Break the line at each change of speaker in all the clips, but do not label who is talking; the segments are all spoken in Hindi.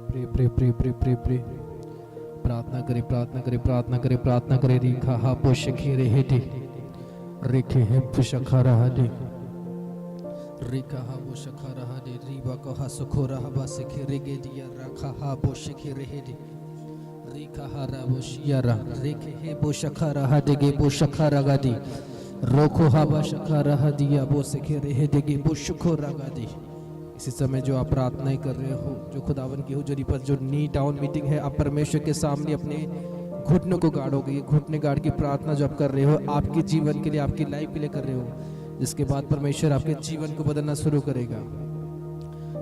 Pray pray pray pray pray pray प्रार्थना करे प्रार्थना करे प्रार्थना करे प्रार्थना करे। रिखा हा पोशखी रे दे रिखे है पुशखा रहा दे रिखा हा पोशखा रहा दे रीबा को हा सुखो रहा बा सखे रेगे दिया रखा हा पोशखी रे दे रिखा हा रा बोशिया रा रिखे है पोशखा रहा दे गे पोशखा रगा दी रोको हा बा शखा रहा दिया बो सखे रे दे गे पुशखो रगा दी। इसी समय जो आप प्रार्थनाएं कर रहे हो, जो खुदावन की हुजूरी पर जो नी डाउन मीटिंग है, आप परमेश्वर के सामने अपने घुटनों को गाड़ोगे। ये घुटने गाड़ की प्रार्थना जो आप कर रहे हो आपके जीवन के लिए, आपकी लाइफ के लिए कर रहे हो, जिसके बाद परमेश्वर आपके जीवन को बदलना शुरू करेगा।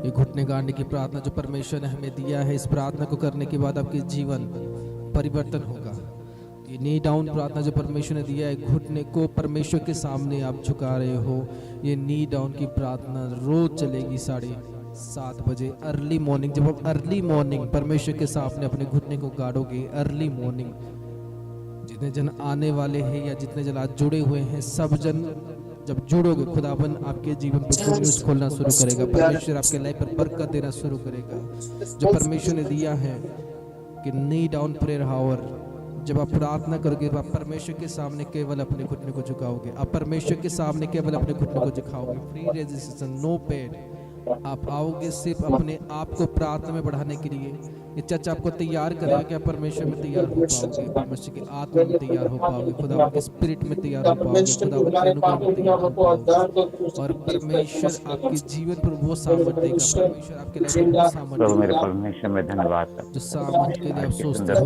ये घुटने गाड़ने की प्रार्थना जो परमेश्वर ने हमें दिया है, इस प्रार्थना को करने के बाद आपके जीवन परिवर्तन होगा। ये नी डाउन प्रार्थना जो परमेश्वर ने दिया है, घुटने को परमेश्वर के सामने आप झुका रहे हो, ये नी डाउन की प्रार्थना रोज चलेगी 7:30 बजे अर्ली मॉर्निंग। जब आप अर्ली मॉर्निंग परमेश्वर के सामने अपने घुटने को गाड़ोगे, अर्ली मॉर्निंग, जितने जन आने वाले हैं या जितने जन आज जुड़े हुए हैं, सब जन जब जुड़ोगे, खुदावन आपके जीवन पर गुड न्यूज़ खोलना शुरू करेगा। परमेश्वर आपके लाइफ पर बरकत देना शुरू करेगा। जो परमेश्वर ने दिया है कि नी डाउन प्रेयर हावर, जब आप प्रार्थना करोगे, आप परमेश्वर के सामने केवल अपने घुटने को झुकाओगे, आप परमेश्वर के सामने केवल अपने घुटने को झुकाओगे। Free registration, no paid. आप आओगे सिर्फ अपने आप को प्रार्थना में बढ़ाने के लिए। ये चर्च आपको तैयार करेगा कि आप परमेश्वर में तैयार हो पाओगे, परमेश्वर की आत्मा में तैयार हो पाओगे, खुदा के स्पिरिट में तैयार हो पाओगे, खुदा के अनुग्रह में तैयार हो पाओगे, और परमेश्वर आपके जीवन पर वो सामर्थ देगा। परमेश्वर आपके लाइफ में वो सामर्थ देगा।
मेरे परमेश्वर में धन्यवाद
जो सामर्थ के लिए आप सोचते हो,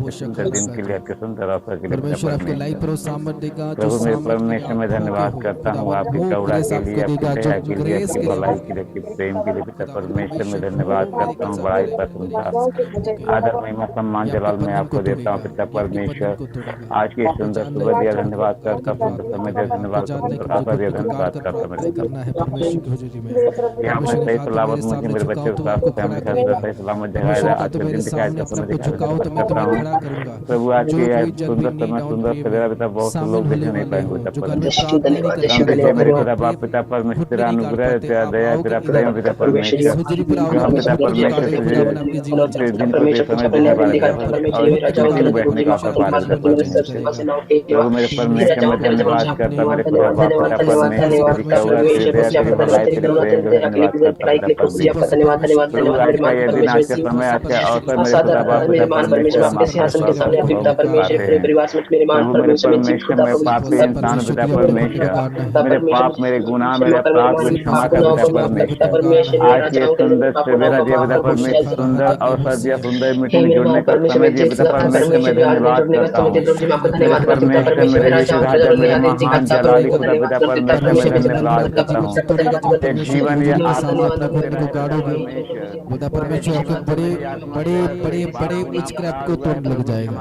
वो शक्ल
दिन के लिए, आपके सुंदर अवसर के लिए
परमेश्वर आपके लाइफ पर सामर्थ देगा।
प्रभु मेरे परमेश्वर में धन्यवाद करता हूँ आपकी करुणा के लिए, आपकी दया के लिए, आपकी भलाई के लिए, आपके प्रेम के लिए। पिता परमेश्वर में धन्यवाद करता हूँ, बड़ाई प्रशंसा आदर महिमा सम्मान जलाल मैं आपको देता हूँ। पिता परमेश्वर आज की सुंदर सुबह दिया धन्यवाद करता, सुंदर समय दिया धन्यवाद करता, दिया धन्यवाद करता। यहाँ पे सही सलामत मुझे मेरे बच्चे को साथ फैमिली के साथ सही सलामत जगह आज के दिन दिखाया करता हूँ। प्रभु आज की सुंदर समय सुंदर सवेरा पिता बहुत से लोग देख नहीं पाएंगे। मेरे पिता बाप पिता परमेश्वर तेरा अनुग्रह, तेरा दया, तेरा प्रेम पिता परमेश्वर, पिता परमेश्वर दिन को समय देने वाले और बैठने का अवसर पा रहे। प्रभु मेरे परमेश्वर में धन्यवाद करता, मेरे पिता बाप पिता परमेश्वर की करुणा तेरी दया तेरी भलाई तेरे प्रेम का धन्यवाद करता। प्रभु आज का ये दिन, आज के समय, आज के अवसर मेरे पिता बाप पिता परमेश्वर प्रभु मेरे परमेश्वर में पापी इंसान पिता परमेश्वर, मेरे पाप मेरे गुनाह मेरे अपराध को क्षमा कर पिता परमेश्वर। आज ये सुंदर सवेरा दिया पिता परमेश्वर, सुंदर अवसर दिया, सुंदर मीटिंग जुड़ने का समय दिया पिता परमेश्वर में धन्यवाद करता हूँ। मेरे परमेश्वर मेरे यीशु राजा मेरे महान जलाली खुदा पिता परमेश्वर में धन्यवाद करता हूँ। एक जीवन ये
खुदा परमेश्वर आपके बड़े बड़े बड़े बड़े विचक्रैफ्ट को तोड़ने लग जाएगा।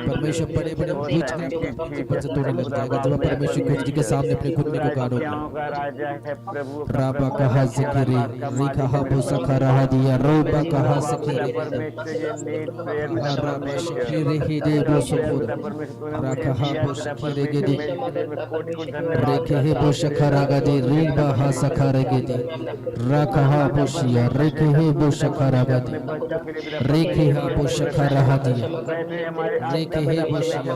परमेश्वर बड़े बड़े विचक्रैफ्ट से तोड़ने लग जाएगा जब परमेश्वर खुद के सामने अपने घुटने को गाड़ोगे। राबा कहा जिक्री रिखा हा बोसखा रहा दिया रोबा कहा सिखरी राबा शिखरी ही दे बोसखुर राखा हा बोसखी गे दे रेखे हे बोसखा रागा दे रिबा हा सखा गे दे राखा हा बोशिया रेखे हे बोसखा रागा दे रेखे हा बोसखा रहा दिया रेखे हे बोशिया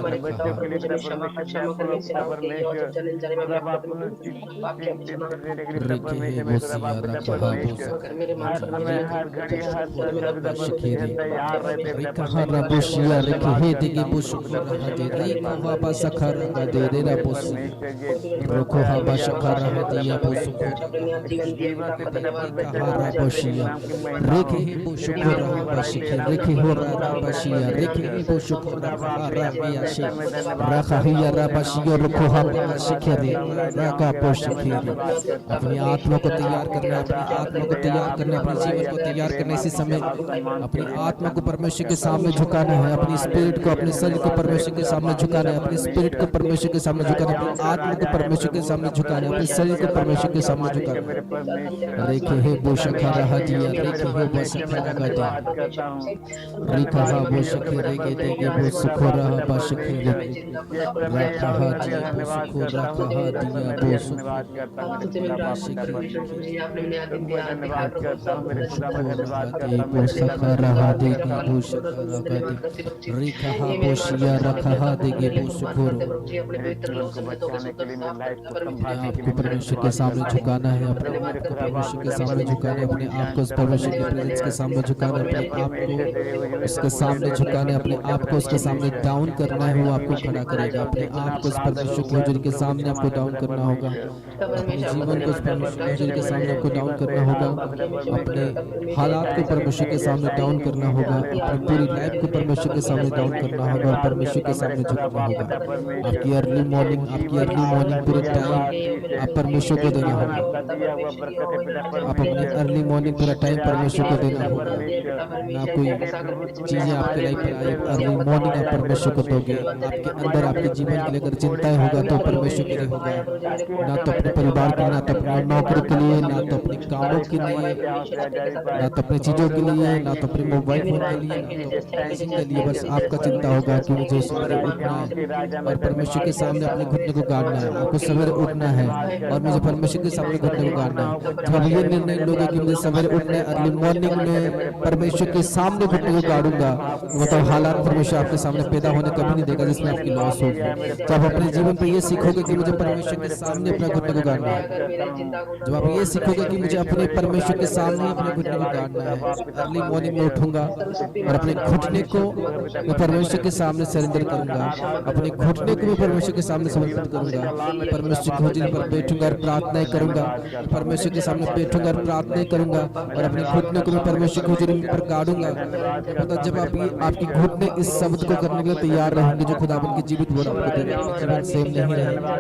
रेखे हे बोसिया रखा हा रिकहा रबोशिया रेखे हे दिगे बोसखा रहा दे रिका हा बसखा रगा दे रे रबोसी रोको हा बसखा रहा दिया बोसखा रिकहा रबोशिया रेखे हे बोसखा रहा बशिखे रेखे हो रहा बशिया रेखे हे बोसखा रहा रबिया शे रखा ही रबशिया रोको हा बशिखे रे रका बोसखे अपनी आत्मा को तैयार करना, अपनी आत्मा को तैयार करना, अपने जीवन को तैयार करना। इसी समय अपनी आत्मा को परमेश्वर के सामने झुकाना है, अपनी स्पिरिट को, अपने शरीर को परमेश्वर के सामने झुकाना है, अपनी स्पिरिट को परमेश्वर के सामने झुकाना है, अपनी आत्मा को परमेश्वर के सामने झुकाना है, अपने शरीर को परमेश्वर के सामने झुकाना है। रेखे हे बोशखा रहा दिया रेखे हे बोशखा लगा दिया रेखा हा बोशखे रेगे देगे बोसखो रहा बशखे रेगे रखा हा दिया बोसखो रखा हा दिया बोसखो
मुझे आपने मैंने दिन दिया
धन्यवाद करता हूँ मेरे खुदा, मैं धन्यवाद करता हूँ
को
मेरे
सखा रहा देगी वो शखा रखा दे रिखा हा पोशिया रखा हा देगी वो सुखोरो
मेरे जीवन को बचाने के लिए, मेरी लाइफ को
अपने
संभालने
आप
के
को
लिए मुझे
परमेश्वर के सामने झुकाना है, अपने
प्रभु
आप
मेरे
को
खुदा बाप
परमेश्वर के
मेरा
सामने झुकाना है, अपने आप को उस परमेश्वर की प्रेजेंस के सामने झुकाना है, अपने आप को उसके सामने झुकाना है, अपने आप को उसके सामने डाउन करना है, वो आपको खड़ा करेगा। अपने आप को उस परमेश्वर की हुजूरी के सामने आपको डाउन करना होगा, अपने जीवन को उस परमेश्वर की हुजूरी के सामने आपको डाउन करना होगा, अपने हालात को परमेश्वर के सामने डाउन करना होगा, अपनी पूरी लाइफ को परमेश्वर के सामने डाउन करना होगा और परमेश्वर के सामने झुकना होगा। आपकी अर्ली मॉर्निंग पूरे टाइम आप परमेश्वर को देना होगा। आप अपनी अर्ली मॉर्निंग पूरा टाइम परमेश्वर को देना होगा। ना कोई चीजें आपके लाइफ पर आए, अर्ली मॉर्निंग आप परमेश्वर को दोगे। आपके अंदर आपके जीवन के लिए अगर चिंताएं होगा तो परमेश्वर के लिए होगा, ना तो अपने परिवार के, ना तो अपने नौकरी के लिए, ना तो अपने कामों के लिए, ना तो अपनी चीजों के लिए, ना तो अपने मोबाइल फोन के लिए, ना तो किसी के लिए। बस आपका चिंता होगा कि मुझे सवेरे उठना है और परमेश्वर के सामने अपने घुटने को गाड़ना है। आपको सवेरे उठना है और मुझे परमेश्वर के सामने घुटने को गाड़ना है। जब आप ये निर्णय लोगे कि मुझे सवेरे उठना है, अर्ली मॉर्निंग में परमेश्वर के सामने घुटने को गाड़ूंगा, मतलब हालात परमेश्वर आपके सामने पैदा होने कभी नहीं देगा जिसमें आपकी लॉस होगी। जब अपने जीवन पे ये सीखोगे कि मुझे परमेश्वर के सामने अपना घुटने को गाड़ना है, जब आप ये सीखोगे कि मुझे अपने परमेश्वर के सामने अपने घुटने को गाड़ना है, अर्ली मॉर्निंग में उठूंगा और अपने घुटने को मैं परमेश्वर के सामने सरेंडर करूंगा, अपने घुटने को मैं परमेश्वर के सामने समर्पित करूंगा, परमेश्वर की हुजूरी पर बैठूंगा और प्रार्थनाएं करूंगा, परमेश्वर के सामने बैठूंगा और प्रार्थनाएं करूंगा और अपने घुटने को मैं परमेश्वर की हुजूरी पर गाड़ूंगा। मतलब जब आपकी घुटने इस शब्द को करने के लिए तैयार रहेंगे जो खुदावन की जीवित वर्ड आपको दे रहा है, जीवन सेम नहीं रहेगा,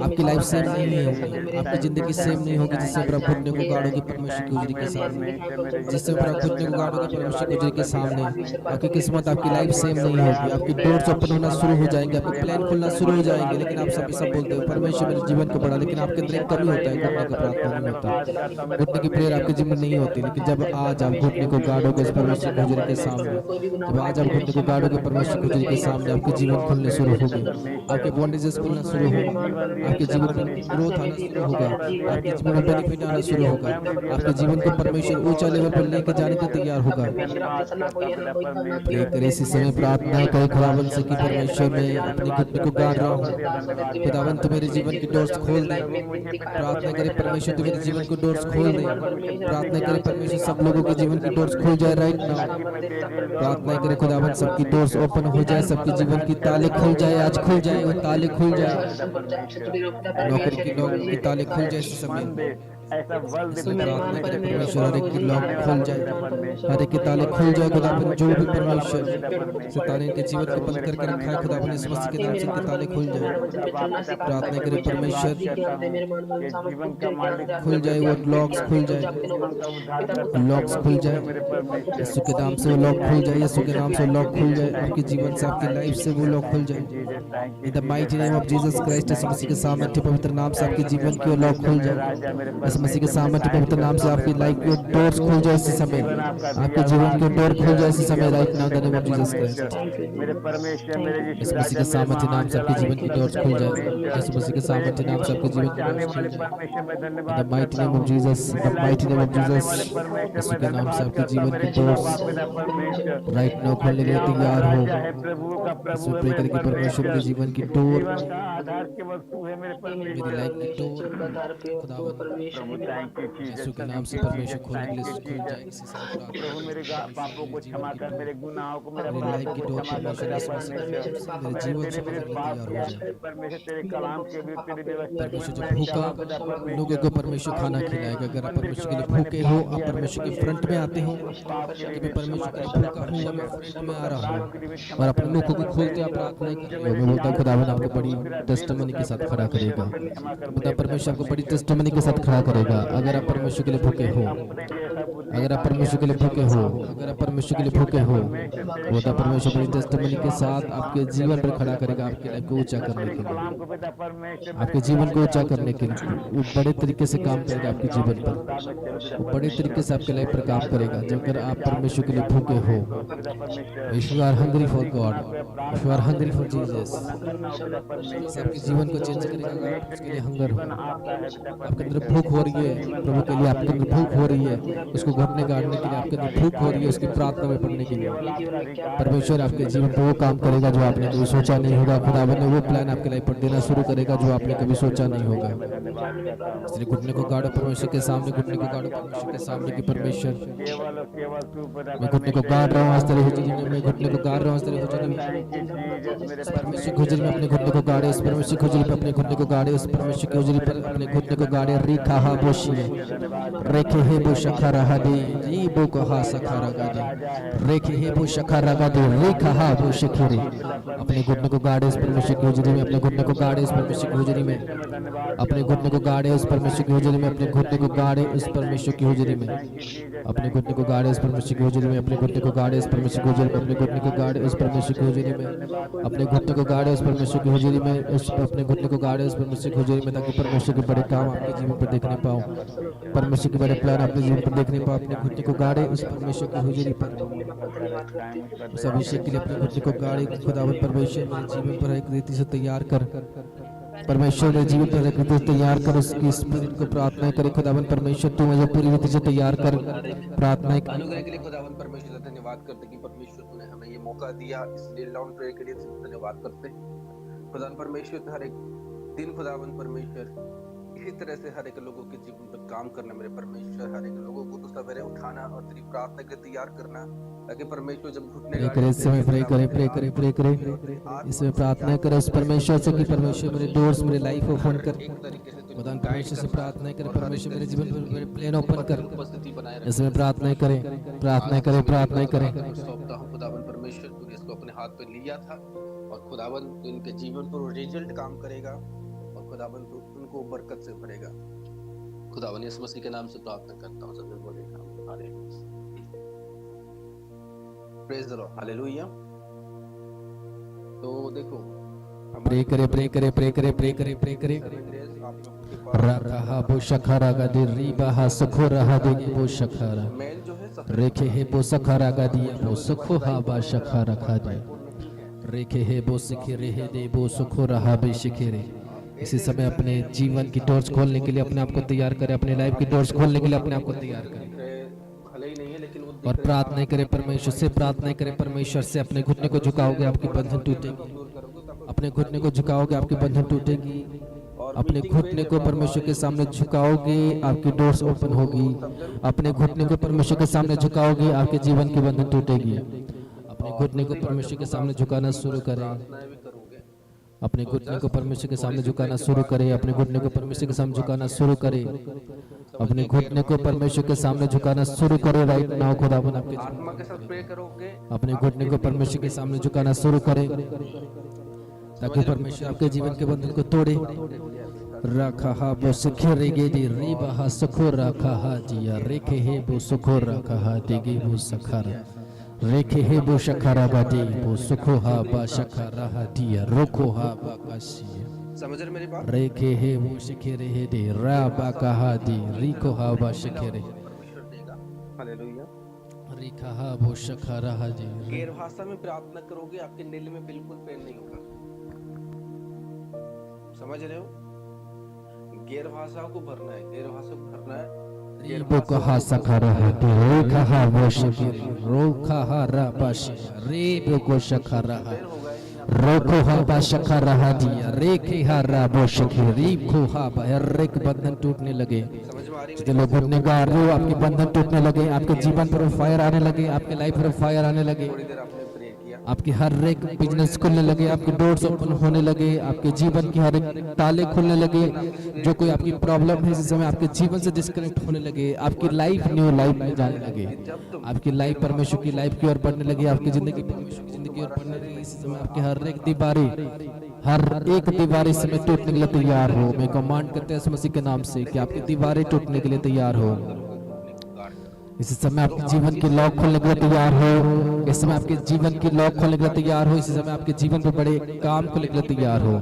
आपकी लाइफ सेम नहीं होगी, आपकी जिंदगी सेम नहीं होगी जिससे आप घुटने को गाड़ोगे परमेश्वर की हुजूरी के सामने, जिससे आप घुटने को गाड़ोगे परमेश्वर की हुजूरी के सामने। आपकी किस्मत, आपकी लाइफ सेम नहीं होगी, आपकी डोर्स ओपन होना शुरू हो जाएंगे, आपके प्लान खुलना शुरू हो जाएंगे। लेकिन आप सभी सब बोलते हो परमेश्वर मेरे जीवन को बढ़ा, लेकिन आपके अंदर एक कमी होता है, घुटने का प्रार्थना नहीं होता, घुटने की प्रेयर आपके जीवन में नहीं होती। लेकिन जब आज आप घुटने को गाड़ोगे इस परमेश्वर की हुजूरी के सामने, जब आज आप घुटने को गाड़ोगे परमेश्वर की हुजूरी के सामने, आपके जीवन खुलने शुरू होंगे, आपके बॉन्डेजेस खुलना शुरू होंगे, आपके जीवन में ग्रोथ आना शुरू होगा, आपके जीवन में बेनिफिट आना शुरू होगा, आपके जीवन को परमेश्वर ऊंचा लेवल पर लेके जाने के तैयार होगा। प्रे करे इसी समय प्रार्थना करे खुदावन से कि परमेश्वर मैं अपने घुटने को गाड़ रहा हूँ, खुदावन तू मेरे जीवन की डोर्स खोल दे। प्रार्थना करे परमेश्वर तू मेरे जीवन को डोर्स खोल दे। प्रार्थना करे परमेश्वर सब लोगों के जीवन की डोर्स खुल जाए राइट नाउ। प्रार्थना करे खुदावन सबकी डोर्स ओपन हो जाए, सबके जीवन की ताले खुल जाए, आज खुल जाए, वो ताले खुल जाए, नौकरी की ताले खुल जाए इस समय। प्रार्थना करे परमेश्वर हर एक की लॉक खुल जाए, हर एक के ताले खुल जाए खुदावन। जो भी परमेश्वर सितारे के जीवन को बंद करके रखा है खुदावन इस मसीह के नाम से इनके ताले खुल जाए। प्रार्थना करे परमेश्वर खुल जाए, वो लॉक्स खुल जाए, लॉक्स खुल जाए यीशु के नाम से, वो लॉक खुल जाए, यीशु के नाम से लॉक खुल जाए, आपके जीवन से आपकी लाइफ से वो लॉक खुल जाए। In the mighty name of Jesus Christ, इस मसीह के सामर्थ्य पवित्र नाम से आपके जीवन की लॉक खुल जाए, इस मसीह के सामर्थ्य पवित्र नाम से आपकी लाइफ के डोर्स खुल जाए इसी समय, आपके जीवन के डोर खुल जाए इसी समय right now in the name of Jesus Christ. इस मसीह के सामर्थ्य नाम से आपके जीवन की डोर्स खुल जाए, इस मसीह के सामर्थ्य नाम से आपके जीवन की डोर्स खुल जाए। The mighty name of Jesus, the mighty name of Jesus, Yeshu के नाम से आपके जीवन की डोर्स राइट नाउ खोलने के लिए तैयार हो। यीशु प्रे करके परमेश्वर के जीवन की डोर, मेरी लाइफ की डोर खुदावन यीशु के नाम से परमेश्वर खोलने के लिए खुल जाए इसी समय।
प्रभु मेरे पापों को क्षमा कर, मेरे गुनाहों को मेरे
लाइफ की डोर परमेश्वर यीशु मसीह मेरे जीवन से खोलने के लिए तैयार हो जाए।
परमेश्वर तेरे कलाम के भी तेरी व्यवस्था
परमेश्वर जब भूखा लोगों को परमेश्वर खाना खिलाएगा। अगर आप परमेश्वर के लिए भूखे हो, आप परमेश्वर के फ्रंट में आते हो कि मैं परमेश्वर के लिए भूखा हूँ, मैं फ्रंट में आ रहा हूँ और अपने मुखों को खोलते आप प्रार्थना कर रहे हो, मैं बोलता हूँ खुदावन आपको बड़ी टेस्टिमनी के साथ खड़ा करेगा। बता परमेश्वर आपको बड़ी टेस्टिमनी के साथ खड़ा करेगा अगर आप परमेश्वर के लिए भूखे हो। अगर आप परमेश्वर के लिए भूखे हो, अगर आप परमेश्वर के लिए भूखे हो, वो तो परमेश्वर अपनी टेस्टिमनी के साथ आपके जीवन पर खड़ा करेगा, आपकी लाइफ को ऊंचा करने के लिए, आपके जीवन को ऊंचा करने के लिए वो बड़े तरीके से काम करेगा आपके जीवन पर, वो बड़े तरीके से आपके लाइफ पर काम करेगा। जब अगर आप परमेश्वर के लिए भूखे हो, if you are hungry for God, if you are hungry for Jesus, आपके जीवन को चेंज करेगा। अगर उसके लिए हंगर हो, आपके अंदर भूख हो रही है प्रभु के लिए, आपके अंदर भूख हो रही है उसको घटने गाड़ने के लिए, आपके अंदर भूख हो रही है उसकी प्रार्थना में पढ़ने के लिए, परमेश्वर आपके जीवन पर वो काम करेगा जो आपने कभी सोचा नहीं होगा। खुदावन ने वो प्लान आपके लाइफ पर देना शुरू करेगा जो आपने कभी सोचा नहीं होगा। इसलिए घुटने को गाड़ो परमेश्वर के सामने, घुटने को गाड़ो परमेश्वर के सामने कि परमेश्वर मैं घुटने को गाड़ रहा हूँ आज तेरे हुजूरी में, मैं घुटने को गाड़ रहा हूँ आज तेरे हुजूरी में। परमेश्वर की हुजूरी में अपने घुटने को गाड़े, उस परमेश्वर की हुजूरी पर अपने घुटने को गाड़े, उस परमेश्वर की हुजूरी पर अपने घुटने को गाड़े। रीखा हा बोशी रेखे हे बो शखा रहा दे, री बो को हा सखा रगा दे, रेखे हे बो शखा रगा दे, रेखा हा बो शखरे। अपने घुटने को गाड़े उस परमेश्वर की हुजूरी में, अपने घुटने को गाड़े उस परमेश्वर की हुजूरी में, अपने घुटने को गाड़े उस परमेश्वर की हुजूरी में, अपने घुटने को गाड़े उस परमेश्वर की हुजूरी में, अपने घुटने को गाड़े उस परमेश्वर की हुजूरी में, अपने घुटने को गाड़े उस परमेश्वर की हुजूरी में, अपने घुटने को गाड़े उस परमेश्वर की हुजूरी में, अपने घुटने को गाड़े उस परमेश्वर की हुजूरी में, उस अपने घुटने को गाड़े उस परमेश्वर की हुजूरी में, ताकि परमेश्वर के बड़े काम आपके जीवन पर देखने पाओ, परमेश्वर के बड़े प्लान अपने जीवन पर देखने पाओ। अपने घुटने को गाड़े उस परमेश्वर की हुजूरी पर, उस अभिषेक के लिए अपने घुटने को गाड़े। खुदावंद परमेश्वर मेरे जीवन पर एक रीति से तैयार कर, परमेश्वर मेरे जीवन पर एक रीति से तैयार कर, उसकी स्पिरिट को प्रार्थना करे। खुदावंद परमेश्वर तू मुझे पूरी रीति से तैयार कर, प्रार्थना
अनुग्रह के लिए खुदावंद परमेश्वर का धन्यवाद करते कि परमेश्वर तूने हमें ये मौका दिया, इसलिए लॉन्ग प्रेयर के लिए धन्यवाद करते। खुदावंद परमेश्वर हर एक दिन खुदावंद परमेश्वर इसी तरह से हर एक लोगों के जीवन पर काम करना, मेरे परमेश्वर हर एक लोगों को तो सवेरे उठाना और तेरी प्रार्थना के तैयार करना, ताकि परमेश्वर जब घुटने
करे इसमें प्रे करे इसमें प्रार्थना करे उस परमेश्वर से कि परमेश्वर मेरे डोर्स मेरे लाइफ ओपन कर। खुदावंद परमेश्वर से प्रार्थना करे परमेश्वर मेरे जीवन पर मेरे प्लेन ओपन कर,
उपस्थिति बनाए रखे।
इसमें प्रार्थना करें, प्रार्थना करें, प्रार्थना करें।
सौंपता हूं खुदावंद परमेश्वर, तूने इसको अपने हाथ पे लिया था और खुदावंद तू इनके जीवन पर रिजल्ट काम करेगा और खुदावंद तू उनको बरकत से भरेगा। खुदावंद यीशु मसीह के नाम से प्रार्थना करता हूं, सब बोलेगा hallelujah, praise the Lord, hallelujah. तो देखो
प्रे करे प्रे करे प्रे करे प्रे करे प्रे करे रहा बो शखरा गा दे री बहा सखो रहा दे बो शखरा
मेल जो है
रेखे है बो सखरा गा दिया बो सखो हा बा शखा रखा दे, रेखे है बो सिखे रहे दे बो सखो रहा बे शिखे रे। इसी समय अपने जीवन की डोर्स खोलने के लिए अपने आप को तैयार करें, अपने लाइफ की डोर्स खोलने के लिए अपने आप को तैयार करें
भले ही नहीं है लेकिन वो
और प्रार्थना करें परमेश्वर से, प्रार्थना करें परमेश्वर से। अपने घुटने को झुकाओगे आपकी बंधन टूटेगी, अपने घुटने को झुकाओगे आपकी बंधन टूटेगी, अपने घुटने को परमेश्वर के सामने झुकाओगे आपकी डोर्स ओपन होगी, अपने घुटने को परमेश्वर के सामने झुकाओगे आपके जीवन की बंधन टूटेगी। अपने घुटने को परमेश्वर के सामने झुकाना शुरू करें, अपने घुटने को परमेश्वर के सामने झुकाना शुरू करें, अपने घुटने को परमेश्वर के सामने झुकाना शुरू करें, अपने घुटने को परमेश्वर के सामने झुकाना शुरू करें। राइट नाउ खुदावन आपके
आत्मा के साथ प्रे करोगे,
अपने घुटने को परमेश्वर के सामने झुकाना शुरू करें ताकि परमेश्वर आपके जीवन के बंधन को तोड़े। रखा हा बो सुखे रेगे दी री बहा सुखो रखा हा जिया रेखे हे बो सुखो रखा हा देगे बो सखारा रेखे हे बो शखारा बादी बो सुखो हा बा शखारा हा दिया रोको हा बा काशिया।
समझ रहे मेरी बात?
रेखे हे बो शिखे रे हे दे रा बा कहा दी रिको हा बा शिखे रे
परमेश्वर देगा, हालेलुया।
रिखा हा बो शखारा हा दी।
गैर भाषा में प्रार्थना करोगे आपके दिल में बिल्कुल पेन नहीं होगा, समझ रहे हो? गैर भाषा को भरना है, गैर भाषा को भरना है।
रीबो कहा सखरा है रे कहा वो शिखे रो कहा रा बाशी रीबो को शखारा है रोको हा बा शखारा हा दिया रेखे हा रा बो शिखे रीब को हा बा रेक बंधन टूटने लगे।
समझ में आ रही है?
जितने लोग घुटने गा रहे हो आपके बंधन टूटने लगे, आपके जीवन पर फायर आने लगे, आपके लाइफ पर फायर आने लगे,
थोड़ी देर आपने प्रे किया,
आपके हर एक बिजनेस खुलने लगे, आपके डोर्स ओपन होने लगे, आपके जीवन के हर एक ताले खुलने लगे। जो कोई आपकी प्रॉब्लम है इस समय आपके जीवन से डिस्कनेक्ट होने लगे, आपकी लाइफ न्यू लाइफ में जाने लगे, आपकी लाइफ परमेश्वर की लाइफ की ओर बढ़ने लगी, आपकी जिंदगी परमेश्वर की जिंदगी की ओर बढ़ने लगी। इस समय आपके हर एक दीवारें इस समय टूटने के लिए तैयार हो। मैं कमांड करते हैं इस मसीह के नाम से कि आपकी दीवारें टूटने के लिए तैयार हो। इस समय आपके जीवन की लॉक खोलने के लिए तैयार हो। इस समय आपके जीवन की लॉक खोलने के लिए तैयार हो। इस समय आपके जीवन पे बड़े काम खोलने के लिए तैयार हो।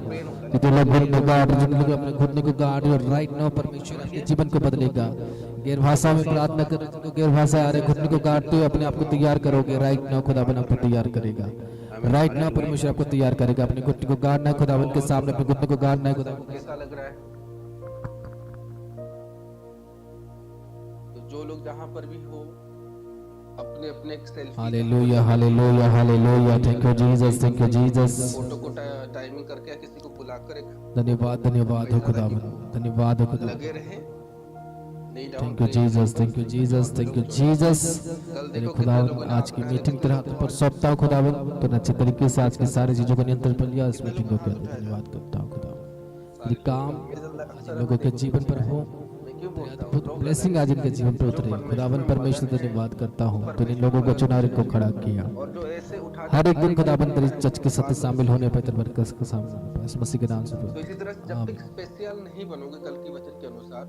कि तो लोग घुटने गाड़ अपने घुटने को गाड़ और राइट नाउ परमेश्वर आपके जीवन को बदलेगा। गैर भाषा में प्रार्थना कर रहे गैर भाषा आ रहे घुटने को गाड़ते हुए अपने आप को तैयार करोगे। राइट नाउ खुदावन आपको तैयार करेगा। राइट नाउ परमेश्वर आपको तैयार करेगा। अपने घुटने को गाड़ना है खुदावन के सामने, अपने घुटने को गाड़ना है खुदावन।
कैसा लग रहा है? तो जो लोग जहां पर भी हो अपने अपने selfie,
hallelujah hallelujah hallelujah. Thank you Jesus, thank you Jesus.
Photo को टाइमिंग करके किसी को बुलाकर एक
धन्यवाद धन्यवाद हो खुदावन, धन्यवाद हो खुदावन।
लगे रहे।
Thank you Jesus, thank you Jesus, thank you Jesus. मेरे खुदावन आज की मीटिंग तेरे हाथ पर सौंपता हूं खुदावन। तो अच्छे तरीके से आज की सारी चीजों को नियंत्रण पर लिया। इस मीटिंग को क्या धन्यवाद करता हूं खुदावन। ये काम आज लोगों के जीवन पर हो। अद्भुत ब्लेसिंग आज इनके जीवन पर उतरे। खुदावन परमेश्वर धन्यवाद करता हूँ। तूने लोगों को चुना और इनको खड़ा किया।
और जो ऐसे उठा
हर एक दिन खुदावन तेरी चर्च के साथ शामिल होने पर तेरे बरकत के सामने इस मसीह के नाम से
तो इसी तरह जब तक स्पेशल नहीं बनोगे कल की वचन के अनुसार